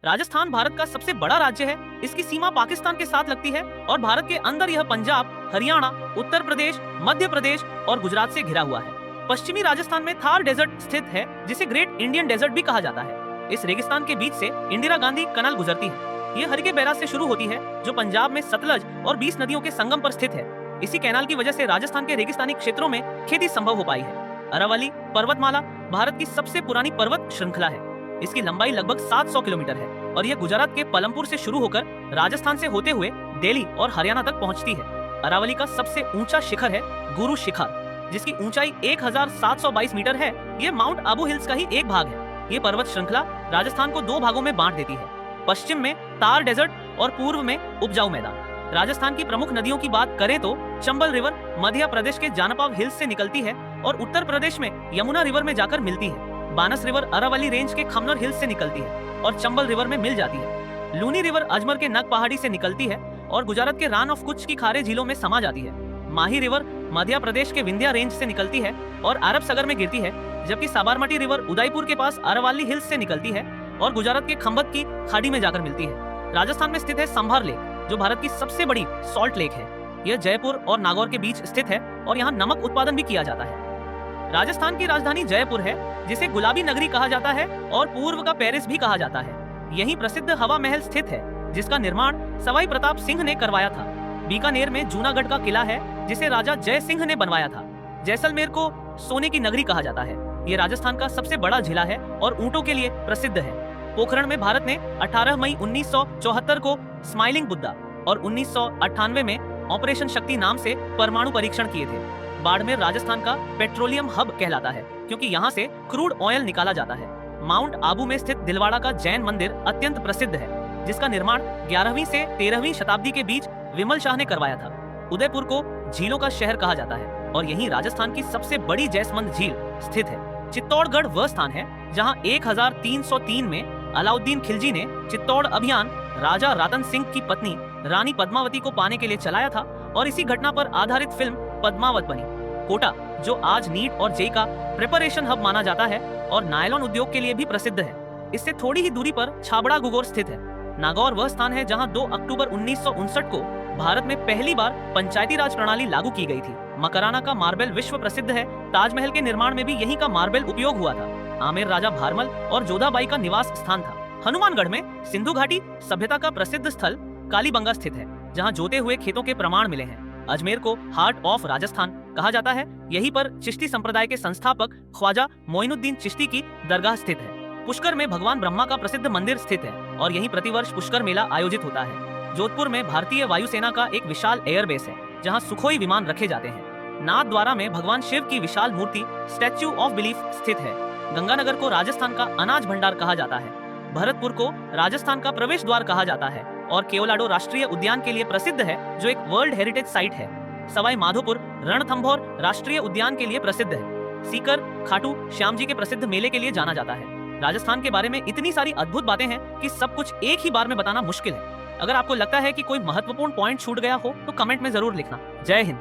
राजस्थान भारत का सबसे बड़ा राज्य है। इसकी सीमा पाकिस्तान के साथ लगती है और भारत के अंदर यह पंजाब, हरियाणा, उत्तर प्रदेश, मध्य प्रदेश और गुजरात से घिरा हुआ है। पश्चिमी राजस्थान में थार डेजर्ट स्थित है, जिसे ग्रेट इंडियन डेजर्ट भी कहा जाता है। इस रेगिस्तान के बीच से इंदिरा गांधी कनाल गुजरती है। ये हरिके बैराज से शुरू होती है, जो पंजाब में सतलज और 20 नदियों के संगम पर स्थित है। इसी कैनाल की वजह से राजस्थान के रेगिस्तानी क्षेत्रों में खेती संभव हो पाई है। अरावली पर्वतमाला भारत की सबसे पुरानी पर्वत श्रृंखला है। इसकी लंबाई लगभग 700 किलोमीटर है और यह गुजरात के पलमपुर से शुरू होकर राजस्थान से होते हुए दिल्ली और हरियाणा तक पहुंचती है। अरावली का सबसे ऊंचा शिखर है गुरु शिखर, जिसकी ऊंचाई 1722 मीटर है। ये माउंट आबू हिल्स का ही एक भाग है। ये पर्वत श्रृंखला राजस्थान को दो भागों में बांट देती है, पश्चिम में तार डेजर्ट और पूर्व में उपजाऊ मैदान। राजस्थान की प्रमुख नदियों की बात करें तो चंबल रिवर मध्य प्रदेश के जानपाव हिल्स से निकलती है और उत्तर प्रदेश में यमुना रिवर में जाकर मिलती है। बानस रिवर अरावली रेंज के खमनर हिल्स से निकलती है और चंबल रिवर में मिल जाती है। लूनी रिवर अजमेर के नग पहाड़ी से निकलती है और गुजरात के रान ऑफ कुछ की खारे झीलों में समा जाती है। माही रिवर मध्य प्रदेश के विंध्या रेंज से निकलती है और अरब सागर में गिरती है, जबकि साबरमती रिवर उदयपुर के पास अरावली हिल्स से निकलती है और गुजरात के खंबत की खाड़ी में जाकर मिलती है। राजस्थान में स्थित है संभार लेक, जो भारत की सबसे बड़ी सॉल्ट लेक है। यह जयपुर और नागौर के बीच स्थित है और यहाँ नमक उत्पादन भी किया जाता है। राजस्थान की राजधानी जयपुर है, जिसे गुलाबी नगरी कहा जाता है और पूर्व का पेरिस भी कहा जाता है। यहीं प्रसिद्ध हवा महल स्थित है, जिसका निर्माण सवाई प्रताप सिंह ने करवाया था। बीकानेर में जूनागढ़ का किला है, जिसे राजा जय सिंह ने बनवाया था। जैसलमेर को सोने की नगरी कहा जाता है। ये राजस्थान का सबसे बड़ा जिला है और ऊंटों के लिए प्रसिद्ध है। पोखरण में भारत ने 18 मई 1974 को स्माइलिंग बुद्धा और 1998 में ऑपरेशन शक्ति नाम से परमाणु परीक्षण किए थे। बाड़मेर राजस्थान का पेट्रोलियम हब कहलाता है, क्योंकि यहाँ से क्रूड ऑयल निकाला जाता है। माउंट आबू में स्थित दिलवाड़ा का जैन मंदिर अत्यंत प्रसिद्ध है, जिसका निर्माण 11वीं से 13वीं शताब्दी के बीच विमल शाह ने करवाया था। उदयपुर को झीलों का शहर कहा जाता है और यहीं राजस्थान की सबसे बड़ी जैसमंद झील स्थित है। चित्तौड़गढ़ वह स्थान है जहाँ 1303 में अलाउद्दीन खिलजी ने चित्तौड़ अभियान राजा रतन सिंह की पत्नी रानी पद्मावती को पाने के लिए चलाया था और इसी घटना पर आधारित फिल्म पद्मावत बनी। कोटा, जो आज नीट और जेईई का प्रिपरेशन हब माना जाता है और नायलॉन उद्योग के लिए भी प्रसिद्ध है। इससे थोड़ी ही दूरी पर छाबड़ा गुगोर स्थित है। नागौर वह स्थान है जहां 2 अक्टूबर 1959 को भारत में पहली बार पंचायती राज प्रणाली लागू की गई थी। मकराना का मार्बल विश्व प्रसिद्ध है। ताजमहल के निर्माण में भी यहीं का मार्बल उपयोग हुआ था। आमेर राजा भारमल और जोधाबाई का निवास स्थान था। हनुमानगढ़ में सिंधु घाटी सभ्यता का प्रसिद्ध स्थल कालीबंगा स्थित है, जहाँ जोते हुए खेतों के प्रमाण मिले हैं। अजमेर को हार्ट ऑफ राजस्थान कहा जाता है। यहीं पर चिश्ती संप्रदाय के संस्थापक ख्वाजा मोइनुद्दीन चिश्ती की दरगाह स्थित है। पुष्कर में भगवान ब्रह्मा का प्रसिद्ध मंदिर स्थित है और यहीं प्रतिवर्ष पुष्कर मेला आयोजित होता है। जोधपुर में भारतीय वायुसेना का एक विशाल एयरबेस है, जहां सुखोई विमान रखे जाते हैं। नाथद्वारा में भगवान शिव की विशाल मूर्ति स्टैच्यू ऑफ बिलीफ स्थित है। गंगानगर को राजस्थान का अनाज भंडार कहा जाता है। भरतपुर को राजस्थान का प्रवेश द्वार कहा जाता है और केवलाडो राष्ट्रीय उद्यान के लिए प्रसिद्ध है, जो एक वर्ल्ड हेरिटेज साइट है। सवाई माधोपुर रणथंभौर राष्ट्रीय उद्यान के लिए प्रसिद्ध है। सीकर खाटू श्याम जी के प्रसिद्ध मेले के लिए जाना जाता है। राजस्थान के बारे में इतनी सारी अद्भुत बातें हैं कि सब कुछ एक ही बार में बताना मुश्किल है। अगर आपको लगता है कि कोई महत्वपूर्ण पॉइंट छूट गया हो तो कमेंट में जरूर लिखना। जय हिंद।